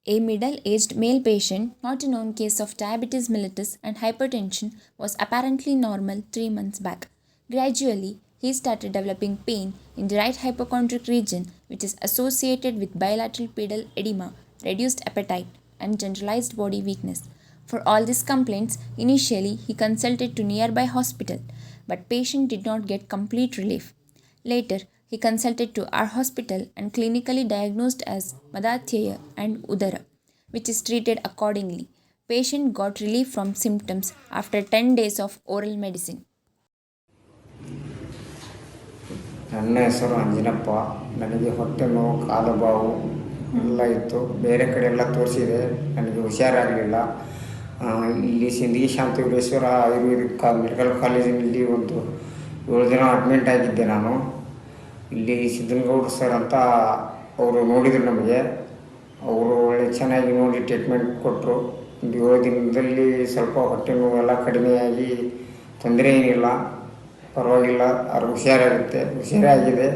A middle aged male patient, not a known case of diabetes mellitus and hypertension, was apparently normal 3 months back. Gradually, he started developing pain in the right hypochondric region, which is associated with bilateral pedal edema, reduced appetite, and generalized body weakness. For all these complaints, initially he consulted to nearby hospital, but patient did not get complete relief. Later, he consulted to our hospital and clinically diagnosed as Madathyaya and Udara, which is treated accordingly. Patient got relief from symptoms after 10 days of oral medicine. ನನ್ನ ಹೆಸರು ಅಂಜಿನಪ್ಪ. ನನಗೆ ಹೊಟ್ಟೆ ನೋವು, ಕಾಲು ಬಾವು ಎಲ್ಲ ಇತ್ತು. ಬೇರೆ ಕಡೆ ಎಲ್ಲ ತೋರಿಸಿದೆ, ನನಗೆ ಹುಷಾರಾಗಲಿಲ್ಲ. ಇಲ್ಲಿ ಸಿಂದಗಿ ಶಾಂತವೀರೇಶ್ವರ ಆಯುರ್ವೇದಿಕ್ ಮೆಡಿಕಲ್ ಕಾಲೇಜಿನಲ್ಲಿ ಒಂದು 7 ದಿನ ಅಡ್ಮಿಂಟ್ ಆಗಿದ್ದೆ ನಾನು. ಇಲ್ಲಿ ಸಿದ್ದನಗೌಡ್ರು ಸರ್ ಅಂತ ಅವರು ನೋಡಿದರು ನಮಗೆ. ಅವರು ಒಳ್ಳೆ ಚೆನ್ನಾಗಿ ನೋಡಿ ಟ್ರೀಟ್ಮೆಂಟ್ ಕೊಟ್ಟರು. ಒಂದು 7 ದಿನದಲ್ಲಿ ಸ್ವಲ್ಪ ಹೊಟ್ಟೆ ನೋವೆಲ್ಲ ಕಡಿಮೆಯಾಗಿ ತೊಂದರೆ ಏನಿಲ್ಲ, ಪರವಾಗಿಲ್ಲ, ಅವ್ರು ಹುಷಾರಾಗಿದೆ.